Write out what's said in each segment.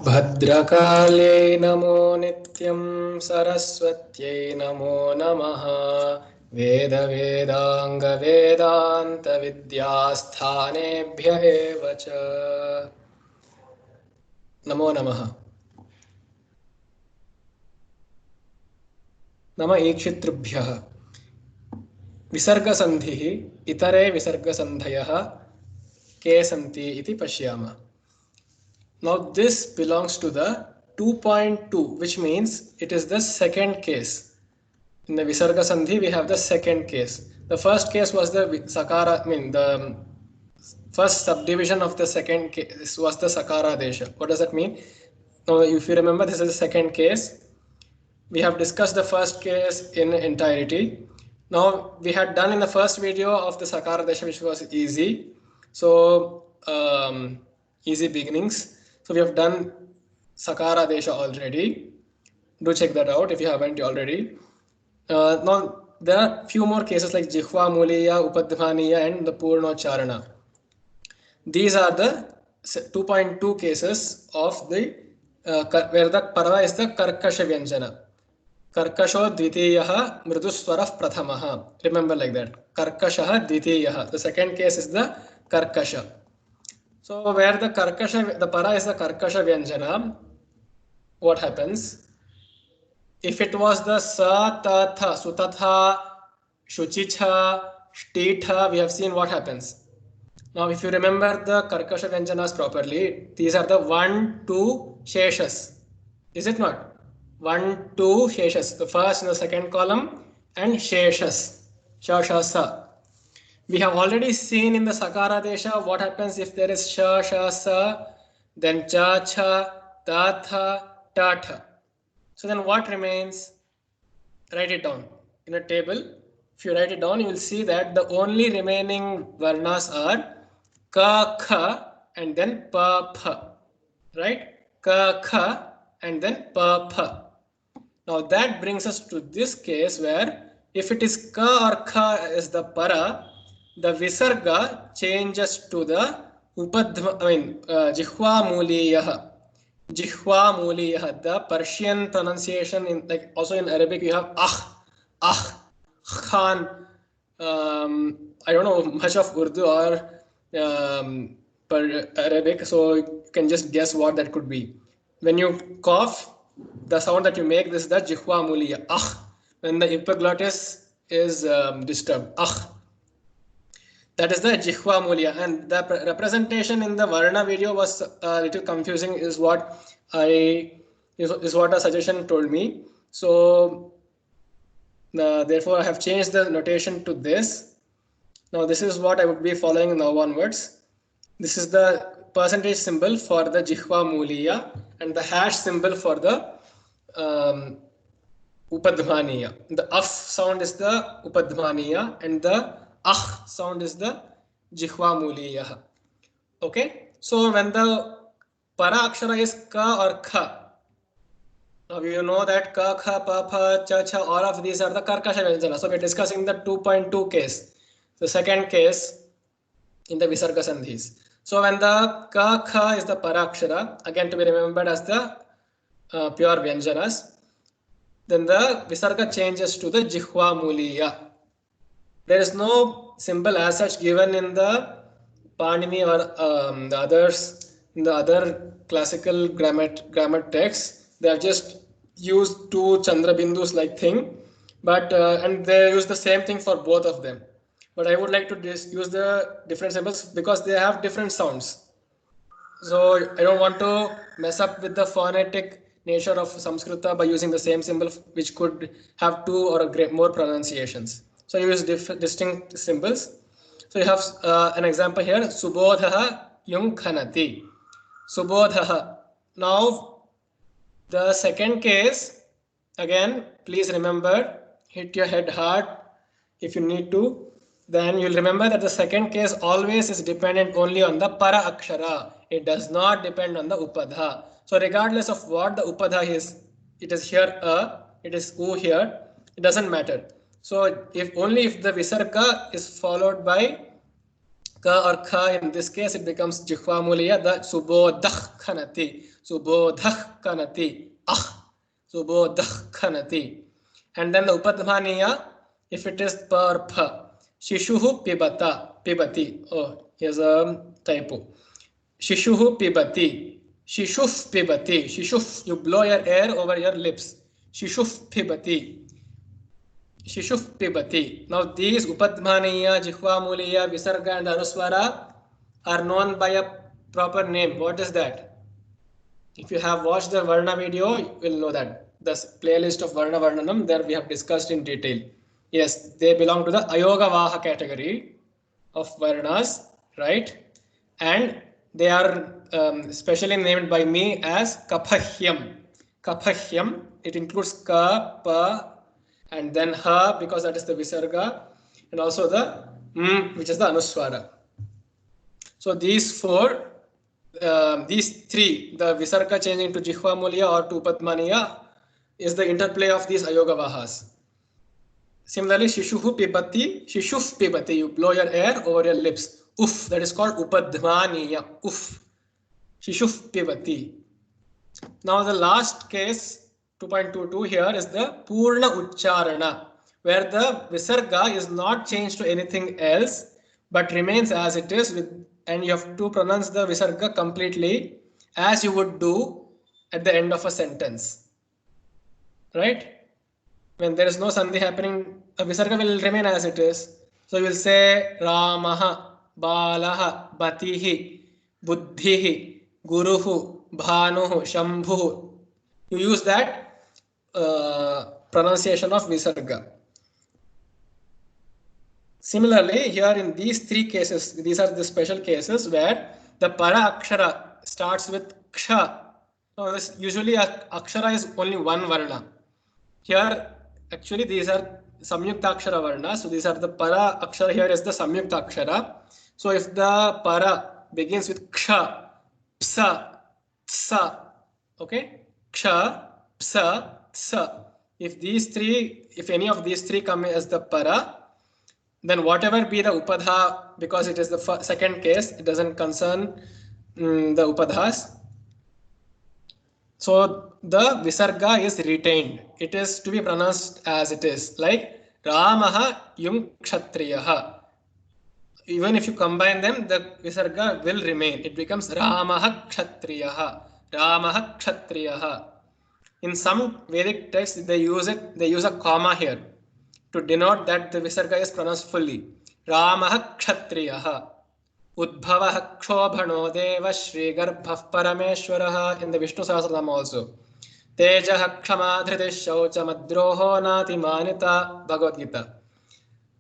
भद्रकाले नमो नित्यं सरस्वत्यै नमो नमः। वेदवेदाङ्गवेदान्तविद्यास्थानेभ्य एव च नमो नमः। नम ईक्षितृभ्यः। विसर्गसन्धिः इतरे विसर्गसन्धयः के सन्ति इति पश्यामः। Now this belongs to the 2.2, which means it is the second case. In the Visarga Sandhi, we have the second case. The first case was the Sakara, the first subdivision of the second case was the Sakara Desha. What does that mean? Now, if you remember, this is the second case. We have discussed the first case in entirety. Now, we had done in the first video of the Sakara Desha, which was easy. So, easy beginnings. So we have done Sakara Desha already. Do check that out if you haven't already. Now there are few more cases like Jihva Muliya, Upadhvaniya and the Purnocharana. These are the 2.2 cases of the where the para is the Karkasha Vyanjana. Karkasho Dvitiyaha Mriduswarah Prathamaha. Remember like that. Karkashaha Dvitiyaha. The second case is the Karkasha. So where the karkasha, the para is the karkasha vyanjana, what happens? If it was the sa, ta, tha, sutatha, shuchicha, shtitha, we have seen what happens. Now if you remember the karkasha vyanjanas properly, these are the 1, 2 sheshas. Is it not? 1, 2 sheshas. The first and the second column and sheshas. Shashasa. We have already seen in the Sakara Desha what happens if there is sha, sha, sa, then cha, cha, ta, tha, ta, tha. So then what remains? Write it down in a table. If you write it down, you will see that the only remaining varnas are ka, kha, and then pa, pha. Right? Ka, kha, and then pa, pha. Now that brings us to this case where if it is ka or kha is the para, the visarga changes to the Jihva Muliyah. Jihva Muliyah. The Persian pronunciation in like also in Arabic you have khan. I don't know much of Urdu or Arabic, so you can just guess what that could be. When you cough, the sound that you make, this is the Jihva Muliyah. When the epiglottis is disturbed. That is the Jihva Mulya, and the representation in the Varna video was a little confusing is what a suggestion told me. So therefore I have changed the notation to this. Now this is what I would be following now onwards. This is the percentage symbol for the Jihva Mulya and the hash symbol for the Upadhvaniya. The af sound is the Upadhvaniya and the sound is the Jihva Muliyah. Okay, so when the para akshara is ka or kha, now you know that ka, kha, pa, pha, cha, cha, all of these are the karkasha vyanjana. So we're discussing the 2.2 case, the second case in the visarga sandhis. So when the ka, kha is the para akshara, again to be remembered as the pure vyanjanas, then the visarga changes to the Jihva Muliyah. There is no symbol as such given in the Panini or the others in the other classical grammar texts. They have just used two Chandrabindus like thing, but and they use the same thing for both of them. But I would like to use the different symbols because they have different sounds. So I don't want to mess up with the phonetic nature of Samskrita by using the same symbol, which could have two or more pronunciations. So you use distinct symbols. So you have an example here, Subodhaha Yung Khanati. Subodhaha. Now, the second case, again, please remember, hit your head hard if you need to. Then you'll remember that the second case always is dependent only on the para akshara. It does not depend on the upadha. So regardless of what the upadha is, it is here it is u here, it doesn't matter. So if the visarga is followed by ka or kha, in this case it becomes Jihva Mulya, the Subodakh Khanati. Subodhah khanati. Ah. Subodhah khanati. And then the upadhmaniya, if it is per pha. Shishuhu pibati. Oh, here's a typo. Shishuhu pibati. Shishuf pibati. Shishuf, you blow your air over your lips. Shishuf pibati. Shishuf pibati. Now these upadhmaniya, jihvamuliya, visarga and anuswara are known by a proper name. What is that? If you have watched the Varna video, you will know that. The playlist of Varna Varnanam, there we have discussed in detail. Yes, they belong to the Ayogavaha category of Varnas, right? And they are specially named by me as Kapahyam. Kapahyam, it includes Ka, Pa, and then Ha, because that is the Visarga, and also the which is the Anuswara. So these four, these three, the Visarga changing to Jihvamuliya or to Upadhmaniya, is the interplay of these Ayogavahas. Similarly, Shishuhu pibati, Shishuf pibati, you blow your air over your lips. Uff, that is called Upadhmaniya. Uff. Shishuf pibati. Now the last case, 2.22 here, is the Purna Ucharana, where the Visarga is not changed to anything else, but remains as it is, and you have to pronounce the Visarga completely as you would do at the end of a sentence. Right? When there is no sandhi happening, a Visarga will remain as it is. So you will say Ramaha, Balaha, Batihi, Buddhihi, Guruhu, Bhanuhu, Shambhuhu. You use that pronunciation of Visarga. Similarly, here in these three cases, these are the special cases where the para akshara starts with ksha. Now, usually akshara is only one varna. Here, actually, these are samyukta akshara varna. So these are the para akshara. Here is the samyukta akshara. So if the para begins with ksha, psa, tsa, okay, ksha, psa, tsa. If any of these three come as the para, then whatever be the upadha, because it is the second case, it doesn't concern the upadhas. So the visarga is retained. It is to be pronounced as it is, like Ramaha yung kshatriyaha. Even if you combine them, the visarga will remain. It becomes Ramaha kshatriyaha. Ramaha kshatriyaha. In some Vedic texts, they use a comma here to denote that the visarga is pronounced fully. Ramaha kshatriyaha. Udbhavaha kshobhano deva Shri Garbhah Parameshwaraha in the Vishnu Sahasranama also. Tejaha kshamadhriti shaucha madroho nati manita Bhagavad Gita.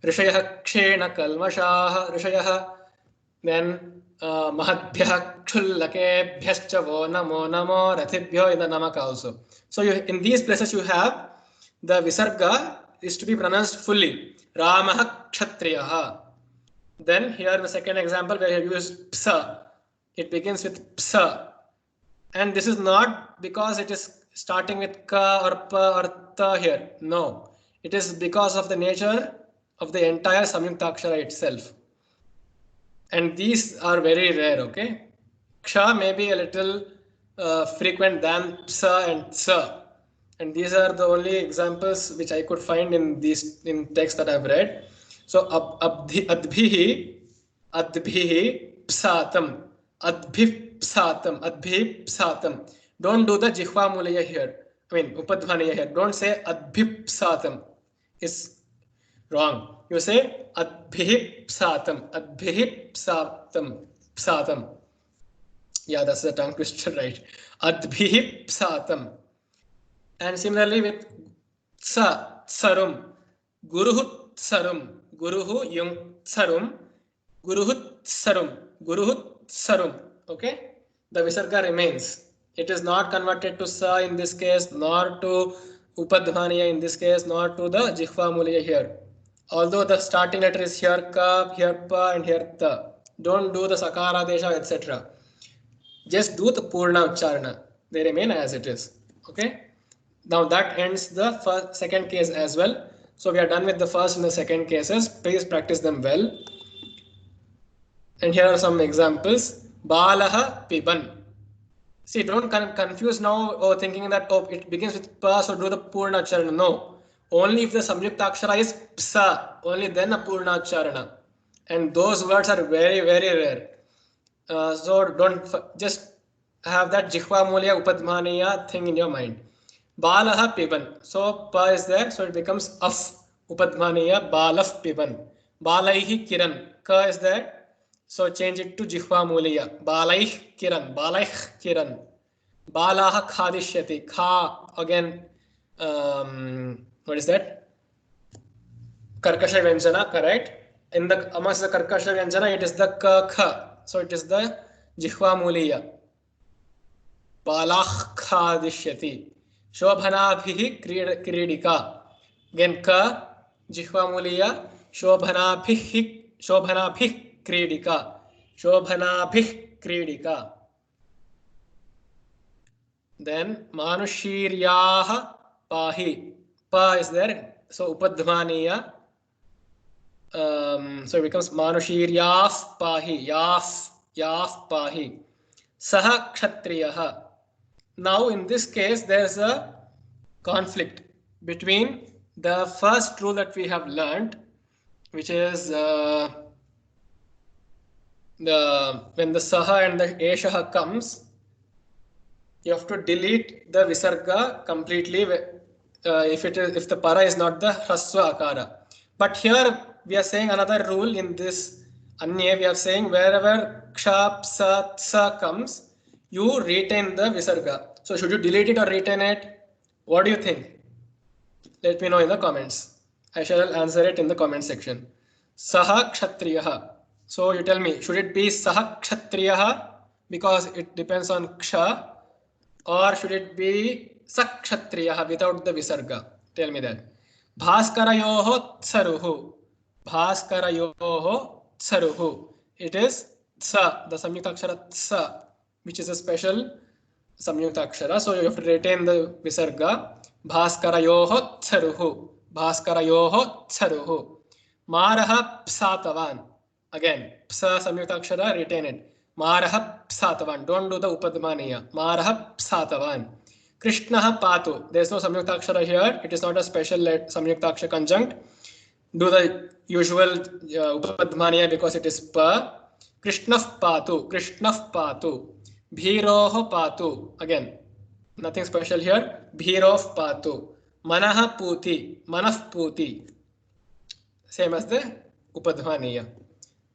Rishayah kshena kalmashaha Rishayah, then mahadbhyah kshulakebhyascha vo namo namo rathibhyo in the Namaka also. So in these places you have the visarga is to be pronounced fully. Ramaha kshatriyaha. Then here the second example where you use psa, it begins with psa, and this is not because it is starting with ka or pa or ta here. No, it is because of the nature of the entire samyukta akshara itself, and these are very rare. Okay, ksha may be a little frequent than psa and tsa, and these are the only examples which I could find in texts that I've read. So adbhihi psatam, adbhi psatam. Don't do the jihva mulaya here. I mean upadhvaniya here. Don't say adbhi psatam. It's wrong. You say adbhi psatam, psatam. Yeah, that's the tongue twister, right? Adbhi psatam. And similarly with tsarum, guruhu tsarum, guruhu yung tsarum, guruhu tsarum. Okay, the visarga remains. It is not converted to sa in this case, nor to upadhvaniya in this case, nor to the jihva mulya here. Although the starting letter is here ka, here pa, and here ta. Don't do the sakara desha, etc. Just do the purna ucharana. They remain as it is. Okay. Now that ends the second case as well. So we are done with the first and the second cases. Please practice them well. And here are some examples. Balaha piban. See, don't confuse now or thinking that it begins with pa, so do the purna charana. No, only if the samyukta akshara is psa, only then a purna charana. And those words are very, very rare. So don't just have that jihva mulya upadmaniya thing in your mind. Balaha piban. So pa is there, so it becomes af upadmaniya balaf piban. Balaihi kiran. Ka is there. So change it to jihva mulya. Balaih kiran. Balaih kiran. Balaha khadishyati. Kha again. What is that? Karkasha Vyanjana, correct? In the amongst the Karkasha Vyanjana, it is the ka kha. So it is the jihva muliya. Balakh khadishyati. Shobhanabhihi kridika. Again ka jihva muliya. Shobhanabhihi kridika. Shobhanabhih kridika. Then manushiryaha pahi. Pa is there. So upadhvaniya. So it becomes manushiryaaf pahi. Yaf pahi. Saha kshatriyaha. Now in this case there's a conflict between the first rule that we have learned, which is when the saha and the eshaha comes, you have to delete the visarga completely if the para is not the hraswa akara. But here we are saying another rule in this anye. We are saying wherever ksha, psa, tsa comes, you retain the visarga. So should you delete it or retain it? What do you think? Let me know in the comments. I shall answer it in the comment section. Saha kshatriyaha. So you tell me, should it be saha kshatriyaha because it depends on ksha, or should it be sakshatriyaha without the visarga? Tell me that. Bhaskarayoho tsaruhu. Bhaskarayoho tsaruhu. It is tsa, the samyukta akshara tsa, which is a special samyukta akshara. So you have to retain the visarga. Bhaskarayoho tsaruhu. Bhaskarayoho tsaruhu. Maraha psatavan. Again, psa samyukta akshara, retain it. Maraha psatavan. Don't do the upadmaniya. Maraha psatavan. Krishnaha patu. There is no samyukta akshara here. It is not a special samyukta akshara conjunct. Do the usual upadmaniya because it is pa. Krishnah patu. Krishnah patu. Bhiroho patu. Again, nothing special here. Bhirov patu. Manaha puti. Manah puti. Same as the upadmaniya.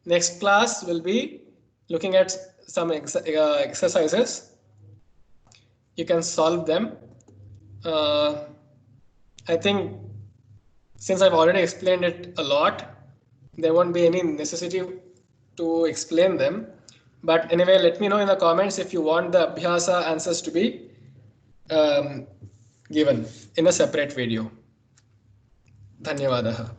Next class will be looking at some exercises. You can solve them. I think since I've already explained it a lot, there won't be any necessity to explain them. But anyway, let me know in the comments if you want the Abhyasa answers to be given in a separate video. Dhanyavadaha.